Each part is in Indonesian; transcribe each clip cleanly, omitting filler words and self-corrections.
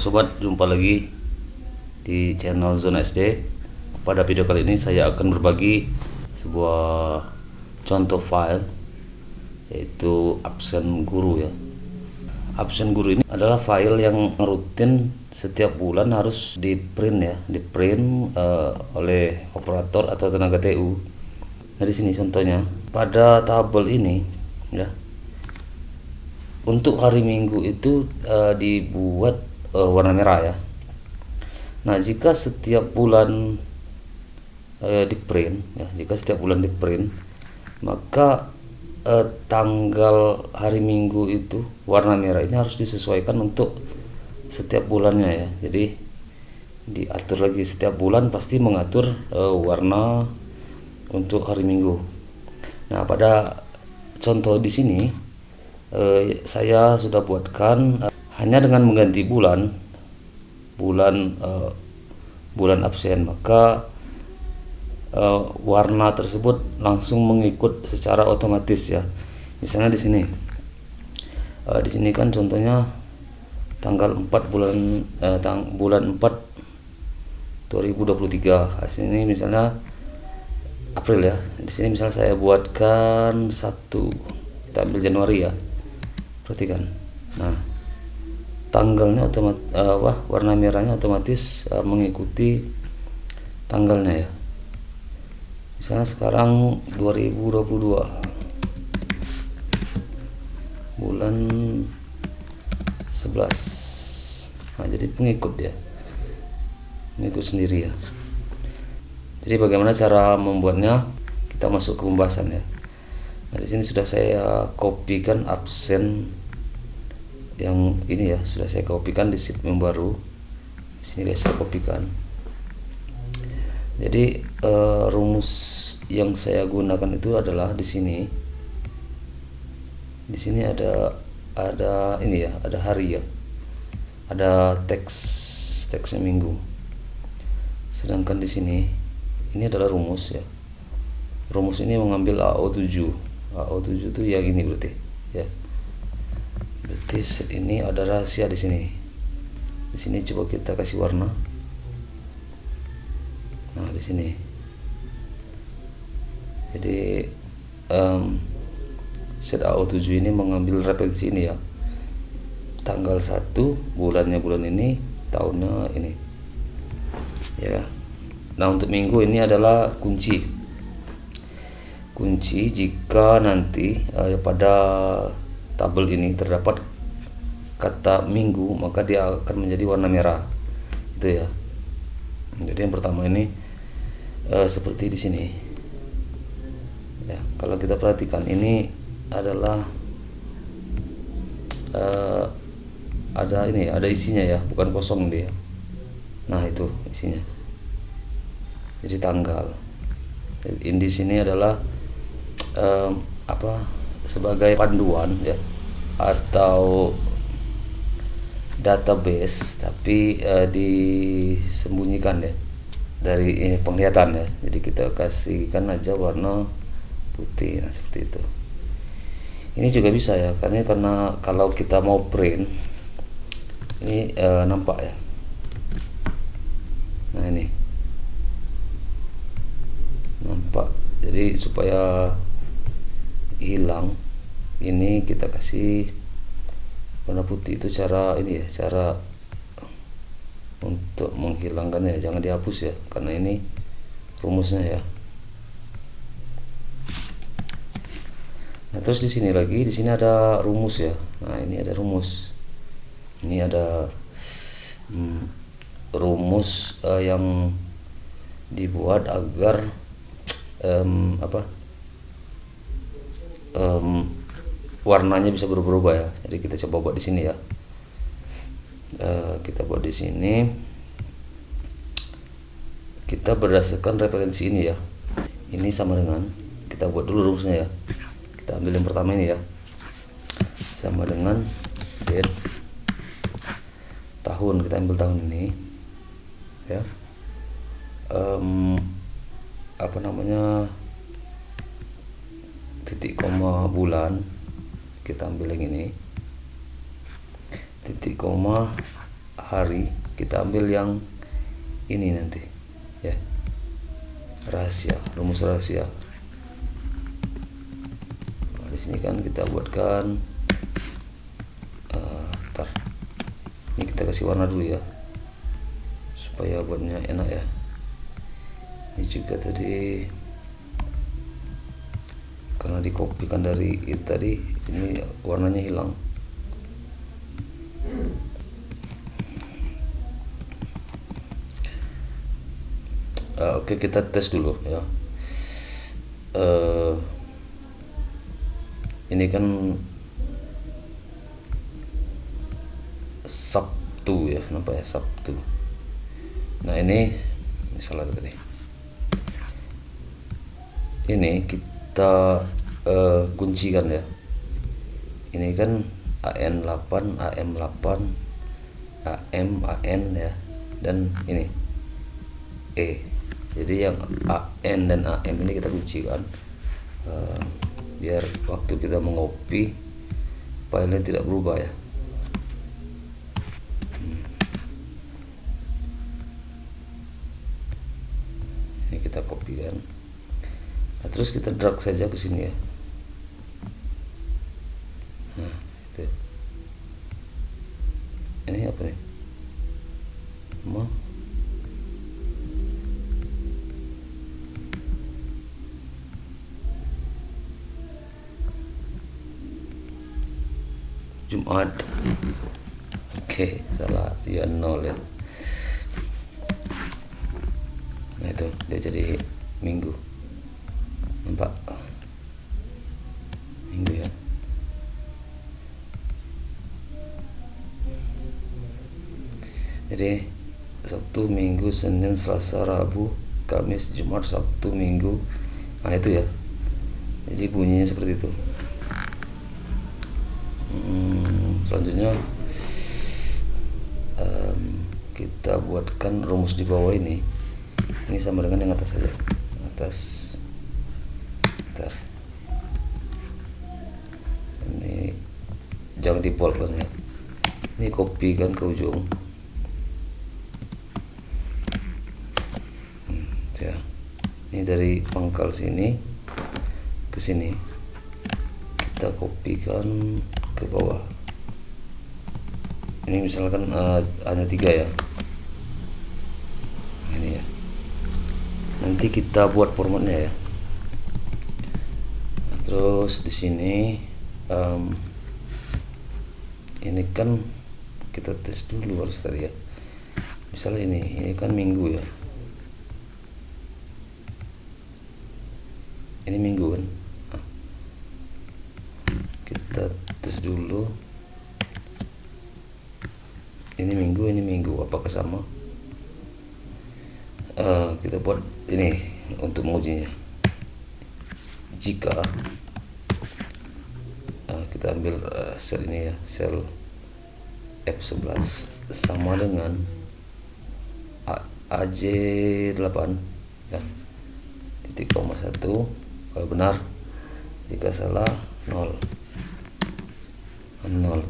sobat, jumpa lagi di channel Zona SD. Pada video kali ini saya akan berbagi sebuah contoh file, yaitu absen guru ya. Absen guru ini adalah file yang rutin setiap bulan harus di print ya, oleh operator atau tenaga TU. Nah, di sini contohnya pada tabel ini ya. Untuk hari Minggu itu dibuat warna merah ya. Nah, jika setiap bulan di print ya, maka tanggal hari Minggu itu warna merah ini harus disesuaikan untuk setiap bulannya ya. Jadi diatur lagi, setiap bulan pasti mengatur warna untuk hari Minggu. Nah, pada contoh di sini saya sudah buatkan hanya dengan mengganti bulan absen, maka warna tersebut langsung mengikut secara otomatis ya. Misalnya di sini kan contohnya tanggal 4 bulan 4 2023. Hasilnya misalnya April ya. Di sini misalnya saya buatkan 1, kita ambil Januari ya. Perhatikan. Nah, tanggalnya warna merahnya otomatis mengikuti tanggalnya ya. Misalnya sekarang 2022 bulan 11. Nah, jadi mengikut sendiri ya. Jadi bagaimana cara membuatnya? Kita masuk ke pembahasan ya. Nah, di sini sudah saya kopikan absen yang ini ya, sudah saya kopikan di sheet yang baru. Di sini guys, saya kopikan. Jadi rumus yang saya gunakan itu adalah di sini. Di sini ada ini ya, ada hari ya. Ada teksnya minggu. Sedangkan di sini ini adalah rumus ya. Rumus ini mengambil AO7. AO7 itu yang ini berarti ya. Berarti ini ada rahasia di sini. Di sini coba kita kasih warna. Nah, di sini. Jadi set AO7 ini mengambil referensi ini ya. Tanggal 1 bulannya bulan ini, tahunnya ini. Ya. Nah, untuk minggu ini adalah kunci jika nanti pada tabel ini terdapat kata minggu, maka dia akan menjadi warna merah itu ya. Jadi yang pertama ini seperti di sini ya. Kalau kita perhatikan ini adalah ada isinya ya, bukan kosong dia. Nah, itu isinya. Jadi tanggal. Di sini adalah sebagai panduan ya, atau database, tapi disembunyikan ya dari penglihatan ya. Jadi kita kasihkan aja warna putih. Nah, seperti itu. Ini juga bisa ya, karena kalau kita mau print ini nampak ya. Nah, ini nampak. Jadi supaya hilang ini kita kasih warna putih. Itu cara untuk menghilangkan ya, jangan dihapus ya, karena ini rumusnya ya. Nah, terus di sini ada rumus ya. Nah, ini ada rumus. Ini ada rumus yang dibuat agar warnanya bisa berubah-ubah ya. Jadi kita coba buat di sini ya. Kita buat di sini. Kita berdasarkan referensi ini ya. Ini sama dengan, kita buat dulu rumusnya ya. Kita ambil yang pertama ini ya. Sama dengan date tahun. Kita ambil tahun ini ya. Titik koma bulan, kita ambil yang ini. Titik koma hari, kita ambil yang ini nanti ya, rahasia, rumus rahasia. Nah, di sini kan kita buatkan ini kita kasih warna dulu ya supaya buatnya enak ya. Ini juga tadi karena dikopikan dari itu tadi, ini warnanya hilang. Oke, kita tes dulu ya. Ini kan Sabtu ya, nampak ya, Sabtu. Nah ini salah tadi. Ini kita kuncikan ya. Ini kan AN8, AM8, AM, AN ya, dan ini E. Jadi yang AN dan AM ini kita kuncikan biar waktu kita mengopi filenya tidak berubah ya. Ini kita kopikan. Nah, terus kita drag saja ke sini ya. Nah, itu. Ini apa nih? Jumat. Oke, salah, dia 0 ya. Nah itu dia jadi minggu, nampak minggu ya. Jadi Sabtu, Minggu, Senin, Selasa, Rabu, Kamis, Jumat, Sabtu, Minggu. Nah itu ya, jadi bunyinya seperti itu. Selanjutnya kita buatkan rumus di bawah ini sama dengan yang atas saja. Atas, bentar. Ini jangan di bold kan ya. Ini kopikan ke ujung. Ya. Ini dari pangkal sini ke sini. Kita kopikan ke bawah. Ini misalkan hanya 3 ya. Ini ya. Nanti kita buat formatnya ya. Terus di sini ini kan kita tes dulu harus tadi ya. Misalnya ini kan minggu ya. Ini minggu kan. Nah, kita tes dulu. Ini minggu, apakah sama? Kita buat ini untuk mengujinya. Jika kita ambil sel ini ya, sel F11 sama dengan AJ8 ya, titik koma 1 kalau benar, jika salah 0.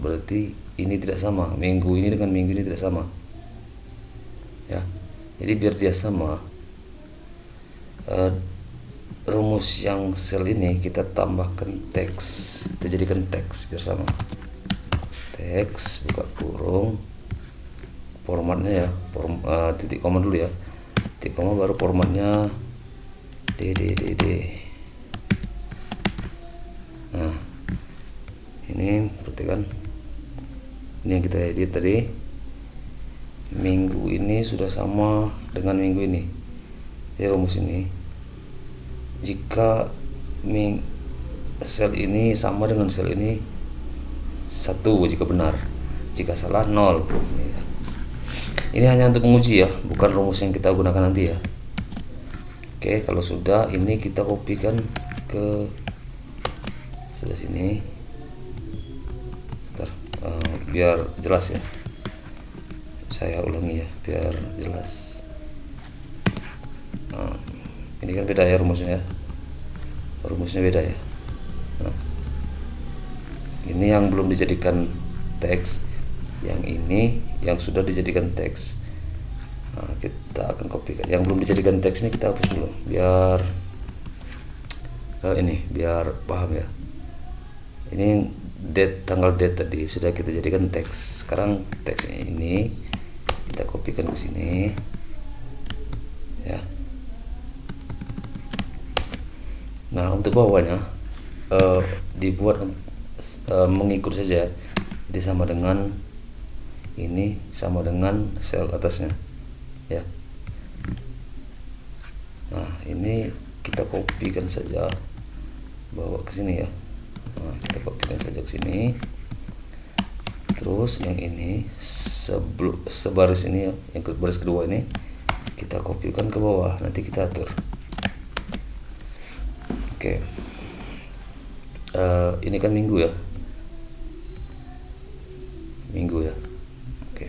Berarti ini tidak sama, minggu ini dengan minggu ini tidak sama ya. Jadi biar dia sama, rumus yang sel ini kita tambahkan teks, kita jadikan teks biar sama. Teks buka kurung, formatnya ya, titik koma dulu ya, titik koma baru formatnya DDDD. Nah ini perhatikan, ini yang kita edit tadi. Minggu ini sudah sama dengan minggu ini. Jadi rumus ini, jika sel ini sama dengan sel ini 1 jika benar, jika salah 0. Ini hanya untuk menguji ya, bukan rumus yang kita gunakan nanti ya. Oke, kalau sudah, ini kita kopikan ke sebelah sini. Biar jelas ya, saya ulangi ya biar jelas. Nah, ini kan beda ya rumusnya ya, beda ya. Nah, ini yang belum dijadikan teks, yang ini yang sudah dijadikan teks. Nah, kita akan kopikan. Yang belum dijadikan teks ini kita hapus dulu biar ini biar paham ya. Ini tanggal date tadi sudah kita jadikan teks. Sekarang teksnya ini kita kopikan ke sini ya. Nah, untuk bawahnya dibuat mengikut saja. Jadi sama dengan ini sama dengan sel atasnya ya. Nah, ini kita kopikan saja bawa ke sini ya. Nah, kita kopikan saja ke sini. Terus yang ini sebaris ini ya, yang baris kedua ini kita kopikan ke bawah, nanti kita atur. Oke. Ini kan minggu ya. Minggu ya. Oke.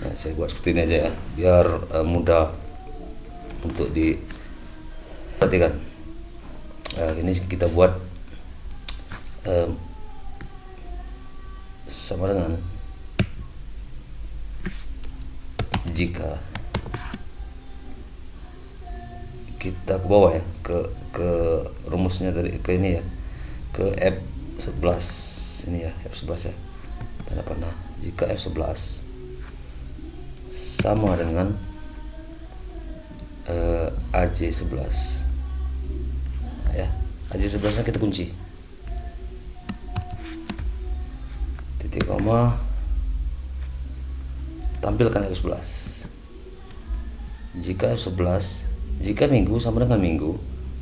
Nah, saya buat seperti ini aja ya, biar mudah untuk diperhatikan. Ini kita buat sama dengan jika kita ke bawah ya, ke rumusnya dari ke ini ya, ke F11 ini ya, F11 ya. Tanda panah. Jika F11 sama dengan AJ11 ya, AJ11 nya kita kunci, titik koma, tampilkan F11. Jika F11, jika minggu sama dengan minggu,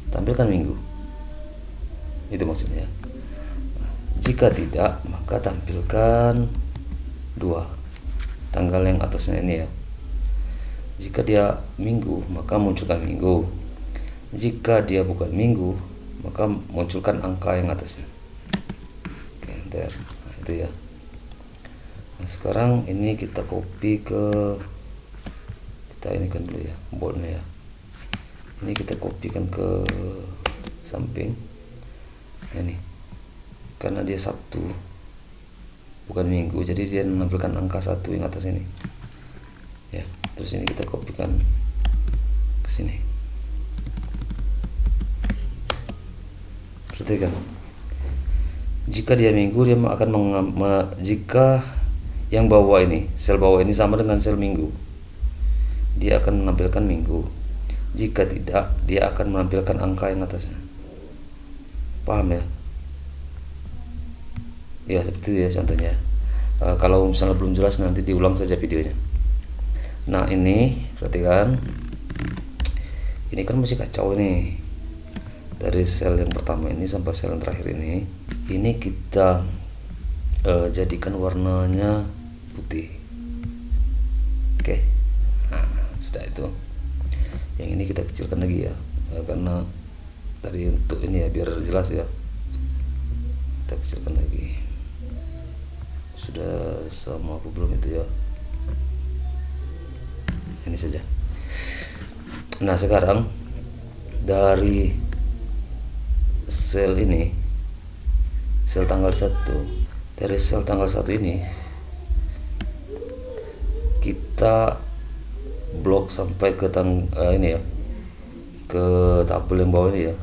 tampilkan minggu, itu maksudnya. Jika tidak, maka tampilkan 2 tanggal yang atasnya ini ya. Jika dia minggu, maka munculkan minggu. Jika dia bukan minggu, maka munculkan angka yang atasnya. Oke, enter. Nah, itu ya. Nah, sekarang ini kita copy ke, kita ini kan dulu ya, boldnya ya. Ini kita kopikan ke samping. Nah, ini karena dia Sabtu bukan minggu, jadi dia menampilkan angka 1 yang atas ini ya. Terus ini kita kopikan ke sini. Perhatikan, jika dia minggu, dia akan jika yang bawah ini, sel bawah ini sama dengan sel minggu, dia akan menampilkan minggu. Jika tidak, dia akan menampilkan angka yang atasnya. Paham ya? Ya, seperti itu ya contohnya. Kalau misalnya belum jelas, nanti diulang saja videonya. Nah, ini perhatikan, ini kan masih kacau ini, dari sel yang pertama ini sampai sel yang terakhir ini kita jadikan warnanya putih. Oke. Nah, sudah itu. Yang ini kita kecilkan lagi ya, karena tadi untuk ini ya, biar jelas ya, kita kecilkan lagi. Sudah sama apa belum itu ya, ini saja. Nah, sekarang dari sel ini, sel tanggal 1, dari sel tanggal 1 ini kita blok sampai ke ini ya, ke tabel yang bawah ini ya,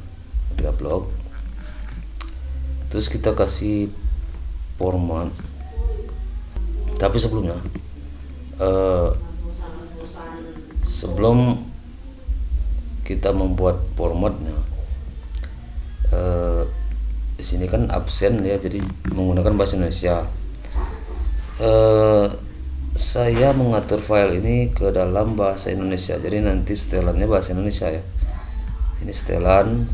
kita blok. Terus kita kasih format. Tapi sebelumnya, sebelum kita membuat formatnya, di sini kan absen ya, jadi menggunakan bahasa Indonesia. Saya mengatur file ini ke dalam bahasa Indonesia, jadi nanti setelannya bahasa Indonesia ya. Ini setelan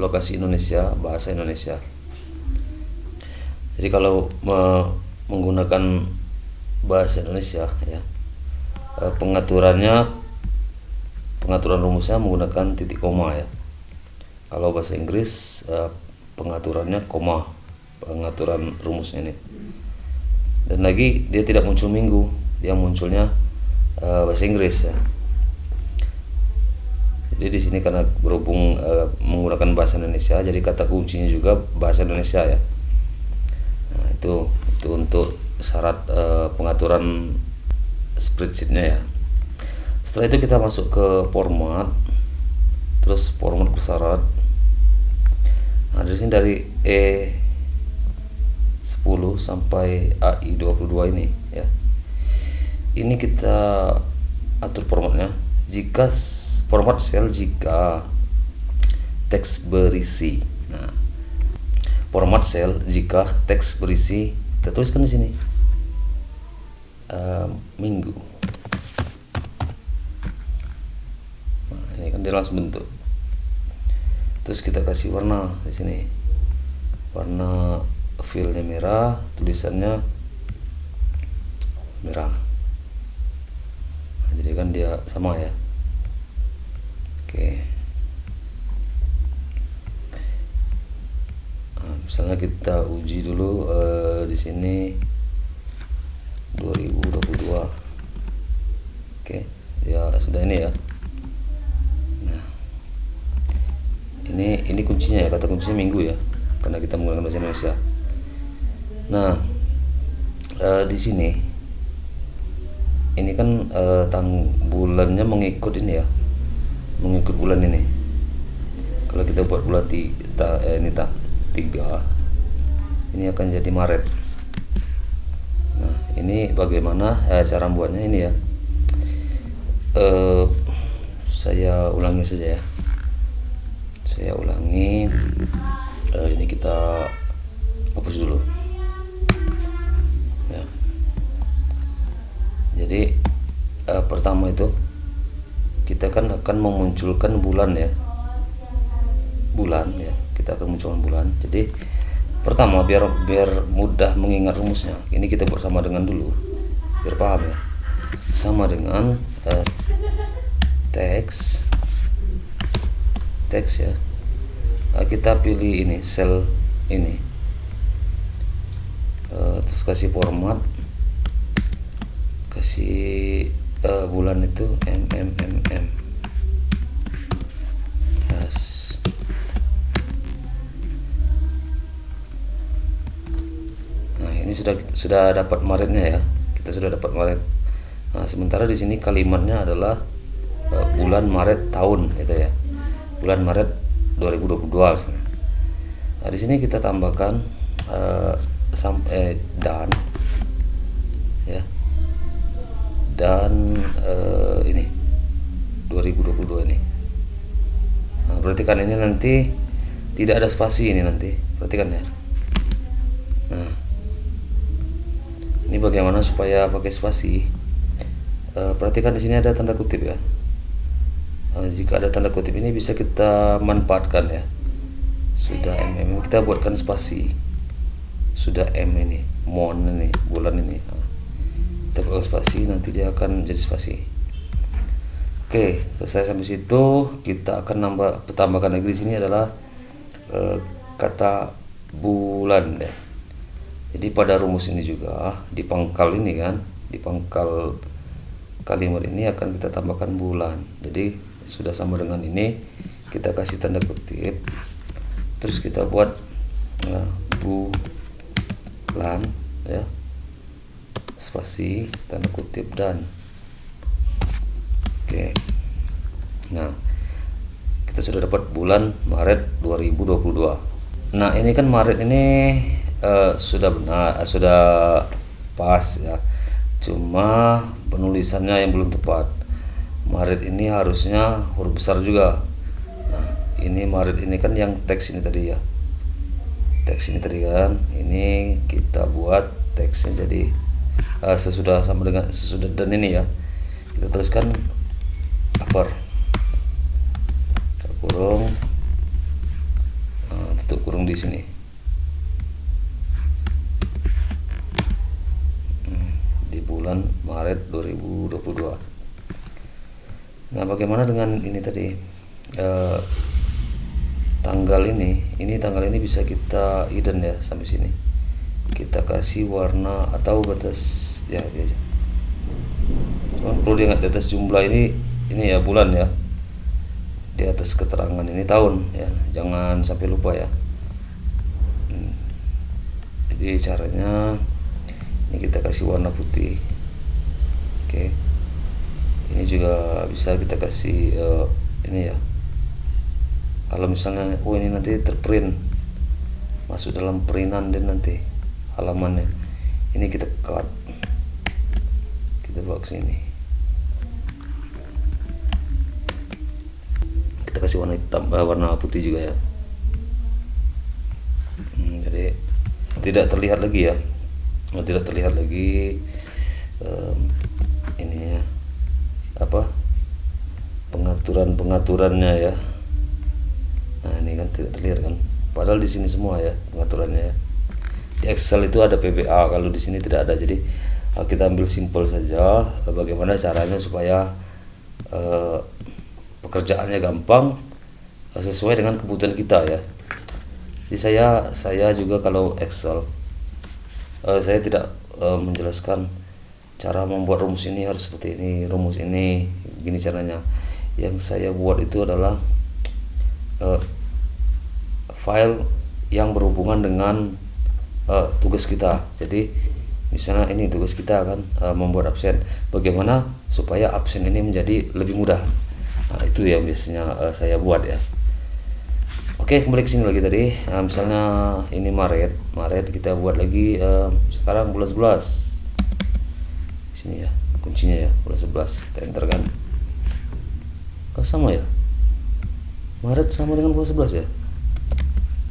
lokasi Indonesia, bahasa Indonesia. Jadi kalau menggunakan bahasa Indonesia ya, pengaturan rumusnya menggunakan titik koma ya. Kalau bahasa Inggris pengaturannya koma, pengaturan rumusnya ini. Dan lagi dia tidak muncul minggu, dia munculnya bahasa Inggris ya. Jadi di sini karena berhubung menggunakan bahasa Indonesia, jadi kata kuncinya juga bahasa Indonesia ya. Nah, itu untuk syarat pengaturan spreadsheetnya ya. Setelah itu kita masuk ke format, terus format bersyarat. Nah, di sini dari E10 sampai AI22 ini ya. Ini kita atur formatnya. Jika format sel jika teks berisi. Nah, format sel jika teks berisi, kita tuliskan di sini minggu. Nah, ini kan dia langsung bentuk. Terus kita kasih warna di sini. Warna fillnya merah, tulisannya merah. Nah, jadi kan dia sama ya. Oke. Nah, misalnya kita uji dulu di sini 2022. Oke, ya sudah ini ya. Nah, ini kuncinya ya, kata kuncinya minggu ya, karena kita menggunakan bahasa Indonesia. Nah, di sini ini kan bulannya mengikut ini ya, mengikut bulan ini. Kalau kita buat bulan 3, ini akan jadi Maret. Nah, ini bagaimana cara membuatnya ini ya. Saya ulangi saja ya. Saya ulangi. Ini kita hapus dulu. Ya. Jadi pertama itu kita kan akan memunculkan bulan ya. Bulan ya. Kita akan munculkan bulan. Jadi pertama biar mudah mengingat rumusnya, ini kita buat sama dengan dulu biar paham ya. Sama dengan teks ya. Kita pilih ini sel ini, terus kasih format, kasih bulan itu yes. Nah, ini sudah dapat Maretnya ya. Kita sudah dapat Maret. Nah, sementara di sini kalimatnya adalah bulan Maret tahun gitu ya. Bulan Maret 2022 misalnya. Nah, di sini kita tambahkan dan ya. Dan ini 2022 ini. Nah, perhatikan ini nanti tidak ada spasi ini nanti. Perhatikan ya. Nah, ini bagaimana supaya pakai spasi? Perhatikan di sini ada tanda kutip ya. Jika ada tanda kutip ini bisa kita manfaatkan ya. Sudah kita buatkan spasi. Sudah ini mon ini bulan ini. Kita buat spasi, nanti dia akan jadi spasi. Oke, selesai sampai situ. Kita akan tambahkan lagi di sini adalah kata bulan ya. Jadi pada rumus ini juga di pangkal ini kan, di pangkal kalimat ini akan kita tambahkan bulan. Jadi sudah sama dengan ini, kita kasih tanda kutip, terus kita buat bulan ya, spasi tanda kutip dan. Oke. Nah, kita sudah dapat bulan Maret 2022. Nah, ini kan Maret ini sudah benar, sudah pas ya. Cuma penulisannya yang belum tepat. Maret ini harusnya huruf besar juga. Nah, ini Maret ini kan yang teks ini tadi ya. Teks ini tadi kan. Ini kita buat teksnya jadi sesudah sama dengan sesudah dan ini ya. Kita tuliskan upper kurung, tutup kurung di sini. Di bulan Maret 2022. Nah, bagaimana dengan ini tadi tanggal ini bisa kita hidden ya sampai sini. Kita kasih warna atau batas ya biasa. Cuman perlu diingat di atas jumlah ini ya bulan ya. di atas keterangan ini tahun ya, jangan sampai lupa ya. Jadi caranya ini kita kasih warna putih. Oke, ini juga bisa kita kasih ini ya, kalau misalnya ini nanti terprint masuk dalam printan dan nanti halamannya, ini kita cut, kita bawa ke sini, kita kasih warna hitam, warna putih juga ya. Jadi tidak terlihat lagi ya, tidak terlihat lagi ininya apa, pengaturannya ya. Nah ini kan tidak terlihat kan, padahal di sini semua ya pengaturannya ya. Di Excel itu ada PBA, kalau di sini tidak ada. Jadi kita ambil simpel saja bagaimana caranya supaya pekerjaannya gampang sesuai dengan kebutuhan kita ya. Jadi saya juga kalau Excel saya tidak menjelaskan cara membuat rumus ini harus seperti ini, rumus ini gini caranya. Yang saya buat itu adalah file yang berhubungan dengan tugas kita. Jadi misalnya ini tugas kita kan, membuat absen, bagaimana supaya absen ini menjadi lebih mudah. Nah, itu yang biasanya saya buat ya. Oke, kembali ke sini lagi tadi. Misalnya ini Maret kita buat lagi sekarang bulan 11. Sini ya, kuncinya ya, bulan 11. Kita enter kan. Kok sama ya? Maret sama dengan bulan 11 ya?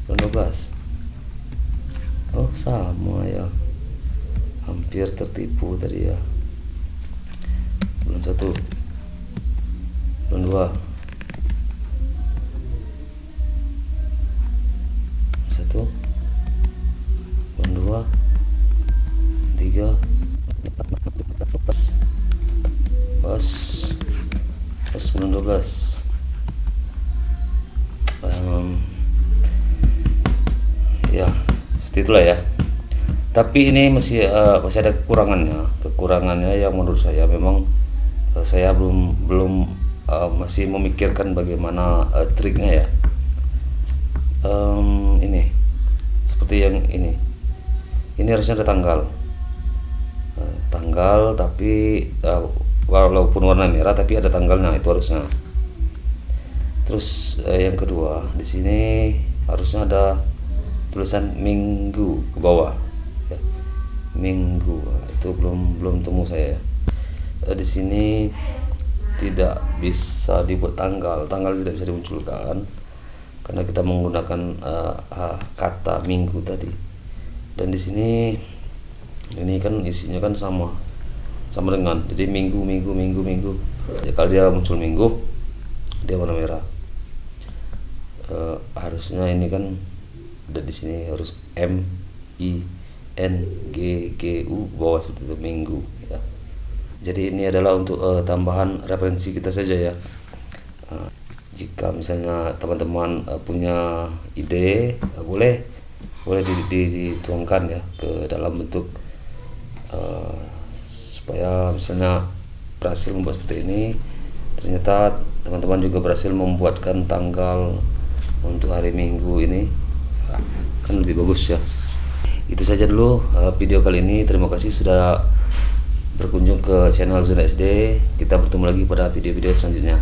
Bulan 12. Oh, sama ya. Hampir tertipu tadi ya. Bulan 1. Bulan 2. 1, bulan 2, 3, pas bulan 12. Ya seperti itulah ya. Tapi ini masih ada kekurangannya yang menurut saya memang saya belum masih memikirkan bagaimana triknya ya. Ini seperti yang ini harusnya ada tanggal tapi walaupun warna merah tapi ada tanggalnya, itu harusnya. Terus yang kedua di sini harusnya ada tulisan minggu ke bawah ya. Minggu itu belum temu saya. Di sini tidak bisa dibuat tanggal tidak bisa dimunculkan karena kita menggunakan kata minggu tadi. Dan di sini ini kan isinya kan sama dengan, jadi minggu. Ya, kalau dia muncul minggu dia warna merah. Harusnya ini kan ada di sini harus MINGGU bawah seperti itu, minggu ya. Jadi ini adalah untuk tambahan referensi kita saja ya. Jika misalnya teman-teman punya ide, boleh dituangkan ya ke dalam bentuk supaya misalnya berhasil membuat seperti ini. Ternyata teman-teman juga berhasil membuatkan tanggal untuk hari Minggu ini, kan lebih bagus ya. Itu saja dulu video kali ini. Terima kasih sudah berkunjung ke channel Zona SD. Kita bertemu lagi pada video-video selanjutnya.